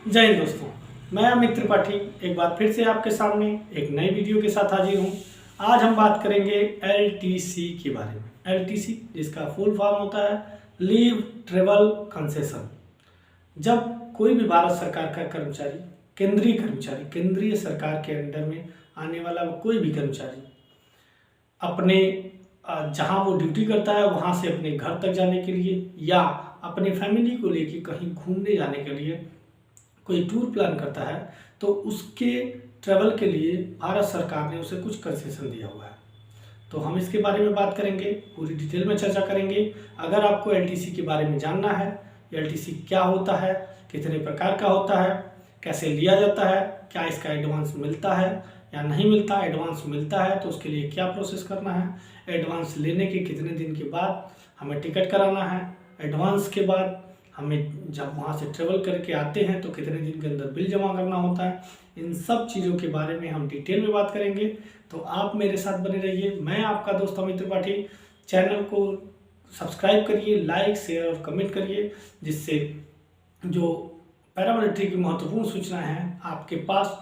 जय हिंद दोस्तों, मैं अमित त्रिपाठी एक बार फिर से आपके सामने एक नई वीडियो के साथ हाजिर हूँ। आज हम बात करेंगे एलटीसी के बारे में। एलटीसी जिसका फुल फॉर्म होता है लीव ट्रेवल कंसेशन। जब कोई भी भारत सरकार का कर्मचारी, केंद्रीय सरकार के अंडर में आने वाला कोई भी कर्मचारी अपने जहाँ वो ड्यूटी करता है वहाँ से अपने घर तक जाने के लिए या अपने फैमिली को लेके कहीं घूमने जाने के लिए कोई टूर प्लान करता है तो उसके ट्रैवल के लिए भारत सरकार ने उसे कुछ कंसेशन दिया हुआ है। तो हम इसके बारे में बात करेंगे, पूरी डिटेल में चर्चा करेंगे। अगर आपको एलटीसी के बारे में जानना है, एलटीसी क्या होता है, कितने प्रकार का होता है, कैसे लिया जाता है, क्या इसका एडवांस मिलता है या नहीं मिलता, एडवांस मिलता है तो उसके लिए क्या प्रोसेस करना है, एडवांस लेने के कितने दिन के बाद हमें टिकट कराना है, एडवांस के बाद हमें जब वहाँ से ट्रेवल करके आते हैं तो कितने दिन के अंदर बिल जमा करना होता है, इन सब चीज़ों के बारे में हम डिटेल में बात करेंगे। तो आप मेरे साथ बने रहिए। मैं आपका दोस्त अमित त्रिपाठी। चैनल को सब्सक्राइब करिए, लाइक शेयर और कमेंट करिए, जिससे जो पैरामिलिट्री की महत्वपूर्ण सूचनाएं हैं आपके पास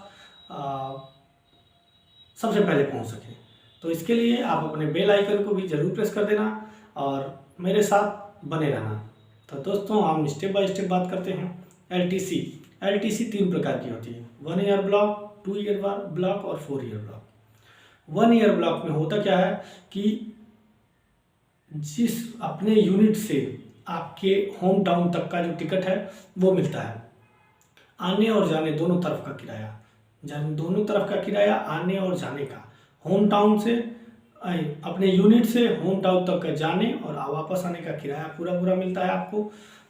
सबसे पहले पहुंच सके। तो इसके लिए आप अपने बेल आइकन को भी ज़रूर प्रेस कर देना और मेरे साथ बने रहना। तो दोस्तों हम स्टेप बाय स्टेप बात करते हैं। एलटीसी 3 प्रकार की होती है, 1 ईयर ब्लॉक, 2 ईयर ब्लॉक और 4 ईयर ब्लॉक। 1 ईयर ब्लॉक में होता क्या है कि जिस अपने यूनिट से आपके होम टाउन तक का जो टिकट है वो मिलता है। आने और जाने दोनों तरफ का किराया, दोनों तरफ का किराया आने और जाने का, होम टाउन से अपने यूनिट से होम टाउन तक का जाने और वापस आने का किराया पूरा मिलता है आपको।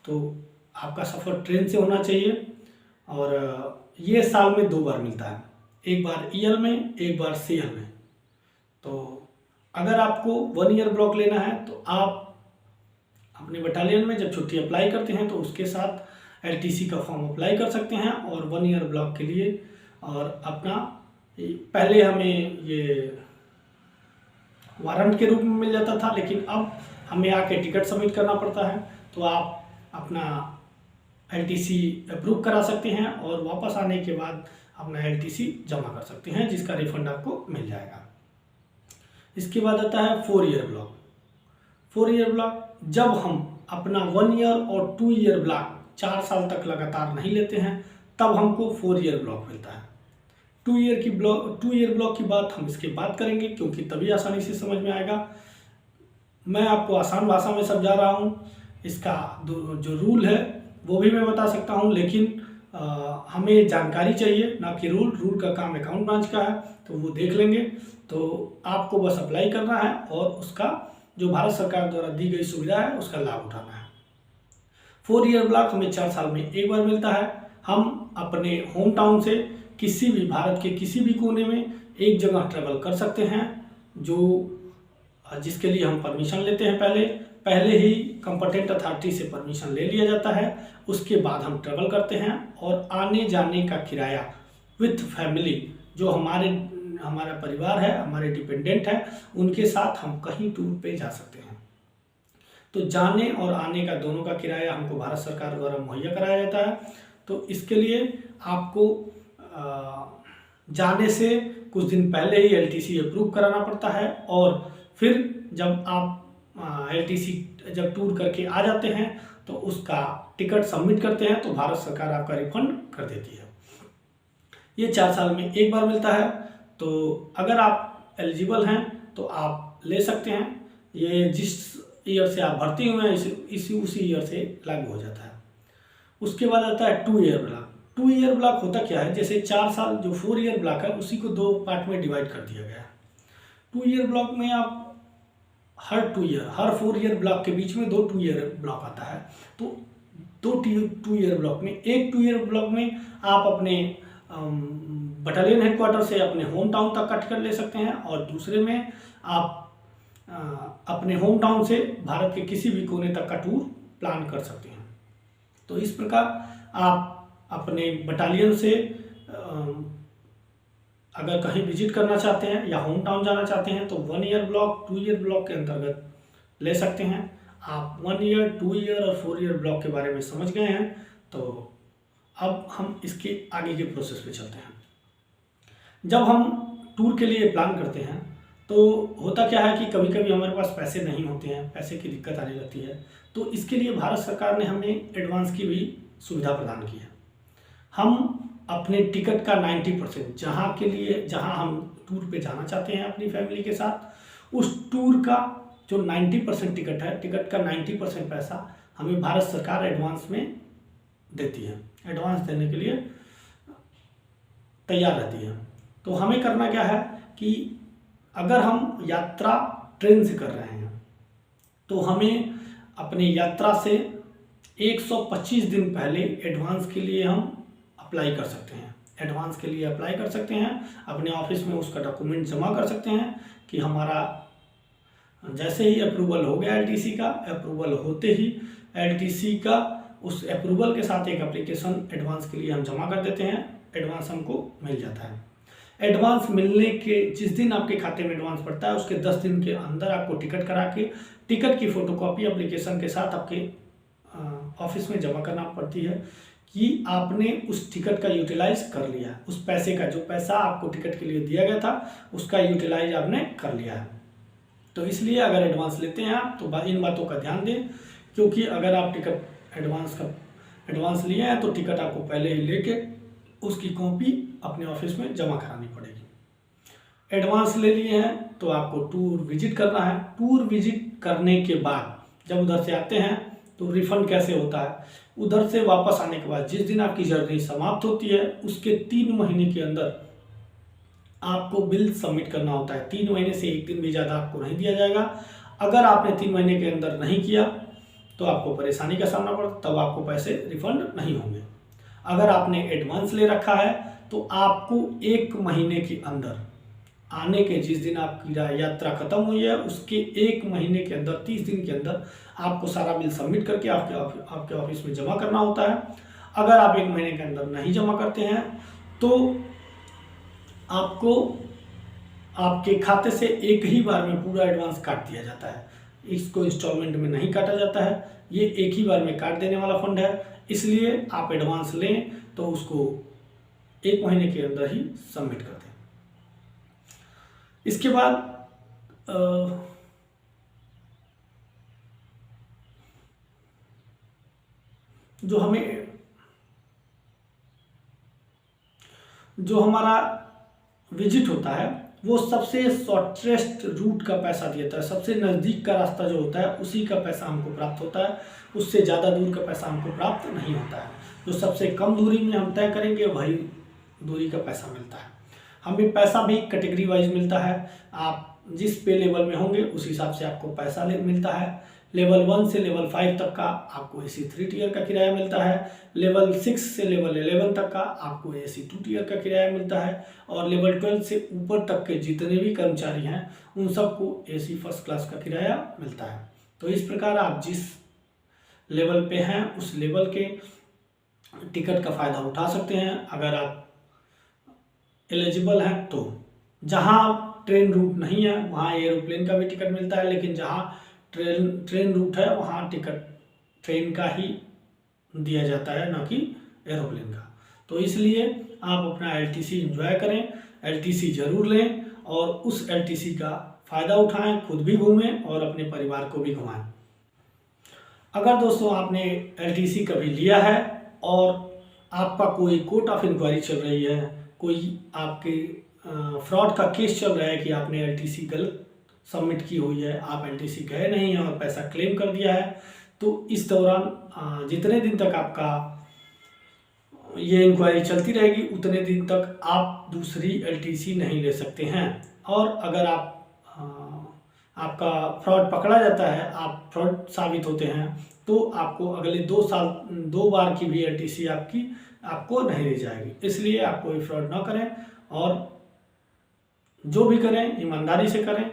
तो आपका सफ़र ट्रेन से होना चाहिए और ये साल में 2 बार मिलता है, एक बार ईयर में, एक बार सीएल में। तो अगर आपको 1 ईयर ब्लॉक लेना है तो आप अपने बटालियन में जब छुट्टी अप्लाई करते हैं तो उसके साथ एलटीसी का फॉर्म अप्लाई कर सकते हैं और 1 ईयर ब्लॉक के लिए। और अपना पहले हमें ये वारंट के रूप में मिल जाता था, लेकिन अब हमें आके टिकट सबमिट करना पड़ता है। तो आप अपना एलटीसी अप्रूव करा सकते हैं और वापस आने के बाद अपना एलटीसी जमा कर सकते हैं, जिसका रिफंड आपको मिल जाएगा। इसके बाद आता है 4 ईयर ब्लॉक। 4 ईयर ब्लॉक जब हम अपना 1 ईयर और 2 ईयर ब्लॉक 4 साल तक लगातार नहीं लेते हैं तब हमको 4 ईयर ब्लॉक मिलता है। 2 ईयर ब्लॉक की बात हम इसके बाद करेंगे, क्योंकि तभी आसानी से समझ में आएगा। मैं आपको आसान भाषा में समझा रहा हूँ। इसका जो रूल है वो भी मैं बता सकता हूँ, लेकिन हमें जानकारी चाहिए, ना कि रूल का काम अकाउंट ब्रांच का है, तो वो देख लेंगे। तो आपको बस अप्लाई करना है और उसका जो भारत सरकार द्वारा दी गई सुविधा है उसका लाभ उठाना है। 4 ईयर ब्लॉक हमें 4 साल में एक बार मिलता है। हम अपने होम टाउन से किसी भी भारत के किसी भी कोने में एक जगह ट्रैवल कर सकते हैं, जिसके लिए हम परमिशन लेते हैं। पहले ही कंपटेंट अथॉरिटी से परमिशन ले लिया जाता है, उसके बाद हम ट्रैवल करते हैं और आने जाने का किराया विथ फैमिली, जो हमारा परिवार है, हमारे डिपेंडेंट है, उनके साथ हम कहीं टूर पे जा सकते हैं। तो जाने और आने का दोनों का किराया हमको भारत सरकार द्वारा मुहैया कराया जाता है। तो इसके लिए आपको जाने से कुछ दिन पहले ही एलटीसी अप्रूव कराना पड़ता है और फिर जब आप एलटीसी जब टूर करके आ जाते हैं तो उसका टिकट सबमिट करते हैं तो भारत सरकार आपका रिफंड कर देती है। ये 4 साल में एक बार मिलता है। तो अगर आप एलिजिबल हैं तो आप ले सकते हैं। ये जिस ईयर से आप भर्ती हुए हैं उसी ईयर से लागू हो जाता है। उसके बाद आता है 2 ईयर ब्लॉक। 2 ईयर ब्लॉक होता क्या है, जैसे 4 साल जो 4 ईयर ब्लॉक है उसी को 2 पार्ट में डिवाइड कर दिया गया है। 2 ईयर ब्लॉक में आप हर 4 ईयर ब्लॉक के बीच में 2 2 ईयर ब्लॉक आता है। तो 2 ईयर ब्लॉक में, एक 2 ईयर ब्लॉक में आप अपने बटालियन हेडक्वार्टर से अपने होम टाउन तक का टिकट ले सकते हैं और दूसरे में आप अपने होम टाउन से भारत के किसी भी कोने तक का टूर प्लान कर सकते हैं। तो इस प्रकार आप अपने बटालियन से अगर कहीं विजिट करना चाहते हैं या होम टाउन जाना चाहते हैं तो 1 ईयर ब्लॉक, 2 ईयर ब्लॉक के अंतर्गत ले सकते हैं। आप 1 ईयर, 2 ईयर और 4 ईयर ब्लॉक के बारे में समझ गए हैं। तो अब हम इसके आगे के प्रोसेस पे चलते हैं। जब हम टूर के लिए प्लान करते हैं तो होता क्या है कि कभी कभी हमारे पास पैसे नहीं होते हैं, पैसे की दिक्कत आने लगती है। तो इसके लिए भारत सरकार ने हमें एडवांस की भी सुविधा प्रदान की है। हम अपने टिकट का 90% जहाँ हम टूर पे जाना चाहते हैं अपनी फैमिली के साथ, उस टूर का जो 90% टिकट है, टिकट का 90% पैसा हमें भारत सरकार एडवांस में देती है, एडवांस देने के लिए तैयार रहती है। तो हमें करना क्या है कि अगर हम यात्रा ट्रेन से कर रहे हैं तो हमें अपनी यात्रा से 125 दिन पहले एडवांस के लिए हम अप्लाई कर सकते हैं। एडवांस के लिए अप्लाई कर सकते हैं, अपने ऑफिस में उसका डॉक्यूमेंट जमा कर सकते हैं कि हमारा जैसे ही अप्रूवल हो गया एलटीसी का, अप्रूवल होते ही एलटीसी का उस अप्रूवल के साथ एक एप्लीकेशन एडवांस के लिए हम जमा कर देते हैं, एडवांस हमको मिल जाता है। एडवांस मिलने के जिस दिन आपके खाते में एडवांस पड़ता है उसके 10 दिन के अंदर आपको टिकट करा के टिकट की फोटोकॉपी एप्लीकेशन के साथ आपके ऑफिस में जमा करना पड़ती है कि आपने उस टिकट का यूटिलाइज कर लिया है। उस पैसे का, जो पैसा आपको टिकट के लिए दिया गया था, उसका यूटिलाइज आपने कर लिया है। तो इसलिए अगर एडवांस लेते हैं आप तो इन बातों का ध्यान दें, क्योंकि अगर आप टिकट एडवांस लिए हैं तो टिकट आपको पहले ही लेके उसकी कॉपी अपने ऑफिस में जमा करानी पड़ेगी। एडवांस ले लिए हैं तो आपको टूर विजिट करना है। टूर विजिट करने के बाद जब उधर से आते हैं तो रिफंड कैसे होता है, उधर से वापस आने के बाद जिस दिन आपकी जर्नी समाप्त होती है उसके 3 महीने के अंदर आपको बिल सबमिट करना होता है। 3 महीने से 1 दिन भी ज़्यादा आपको नहीं दिया जाएगा। अगर आपने 3 महीने के अंदर नहीं किया तो आपको परेशानी का सामना पड़ता, तब आपको पैसे रिफंड नहीं होंगे। अगर आपने एडवांस ले रखा है तो आपको 1 महीने के अंदर आने के, जिस दिन आपकी यात्रा खत्म हुई है उसके 1 महीने के अंदर, 30 दिन के अंदर आपको सारा बिल सबमिट करके आपके ऑफिस में जमा करना होता है। अगर आप 1 महीने के अंदर नहीं जमा करते हैं तो आपको आपके खाते से एक ही बार में पूरा एडवांस काट दिया जाता है। इसको इंस्टॉलमेंट में नहीं काटा जाता है, ये एक ही बार में काट देने वाला फंड है। इसलिए आप एडवांस लें तो उसको 1 महीने के अंदर ही सबमिट कर दें। इसके बाद जो हमारा विजिट होता है वो सबसे शॉर्टेस्ट रूट का पैसा देता है। सबसे नज़दीक का रास्ता जो होता है उसी का पैसा हमको प्राप्त होता है, उससे ज़्यादा दूर का पैसा हमको प्राप्त नहीं होता है। जो सबसे कम दूरी में हम तय करेंगे वही दूरी का पैसा मिलता है। हमें पैसा भी कैटेगरी वाइज मिलता है। आप जिस पे लेवल में होंगे उस हिसाब से आपको पैसा मिलता है। लेवल 1 से लेवल 5 तक का आपको AC 3 टियर का किराया मिलता है। लेवल 6 से लेवल 11 तक का आपको AC 2 टियर का किराया मिलता है। और लेवल 12 से ऊपर तक के जितने भी कर्मचारी हैं उन सबको AC फर्स्ट क्लास का किराया मिलता है। तो इस प्रकार आप जिस लेवल पे हैं उस लेवल के टिकट का फ़ायदा उठा सकते हैं अगर आप एलिजिबल हैं तो। जहाँ ट्रेन रूट नहीं है वहाँ एरोप्लेन का भी टिकट मिलता है, लेकिन जहाँ ट्रेन रूट है वहाँ टिकट ट्रेन का ही दिया जाता है, ना कि एरोप्लेन का। तो इसलिए आप अपना LTC एंजॉय करें, LTC ज़रूर लें और उस LTC का फ़ायदा उठाएं, खुद भी घूमें और अपने परिवार को भी घुमाएं। अगर दोस्तों आपने LTC कभी लिया है और आपका कोई कोर्ट ऑफ इंक्वायरी चल रही है, कोई आपके फ्रॉड का केस चल रहा है कि आपने LTC गलत सबमिट की हुई है, आप LTC गए नहीं हैं और पैसा क्लेम कर दिया है, तो इस दौरान जितने दिन तक आपका ये इंक्वायरी चलती रहेगी उतने दिन तक आप दूसरी LTC नहीं ले सकते हैं। और अगर आपका फ्रॉड पकड़ा जाता है, आप फ्रॉड साबित होते हैं, तो आपको अगले 2 बार की भी LTC आपको नहीं दी जाएगी। इसलिए आप कोई फ्रॉड ना करें और जो भी करें ईमानदारी से करें,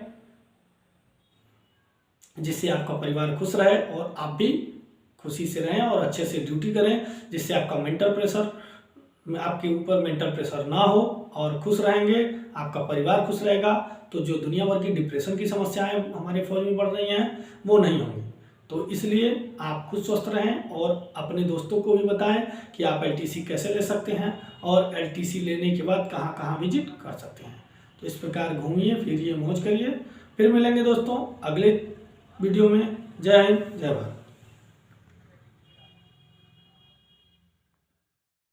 जिससे आपका परिवार खुश रहे और आप भी खुशी से रहें और अच्छे से ड्यूटी करें, जिससे आपका आपके ऊपर मेंटल प्रेशर ना हो और खुश रहेंगे, आपका परिवार खुश रहेगा, तो जो दुनिया भर की डिप्रेशन की समस्याएं हमारे फौज में बढ़ रही हैं वो नहीं होंगी। तो इसलिए आप खुद स्वस्थ रहें और अपने दोस्तों को भी बताएं कि आप एलटीसी कैसे ले सकते हैं और एलटीसी लेने के बाद कहाँ कहाँ विजिट कर सकते हैं। तो इस प्रकार घूमिए फिरिए मौज करिए। फिर मिलेंगे दोस्तों अगले वीडियो में। जय हिंद, जय भारत।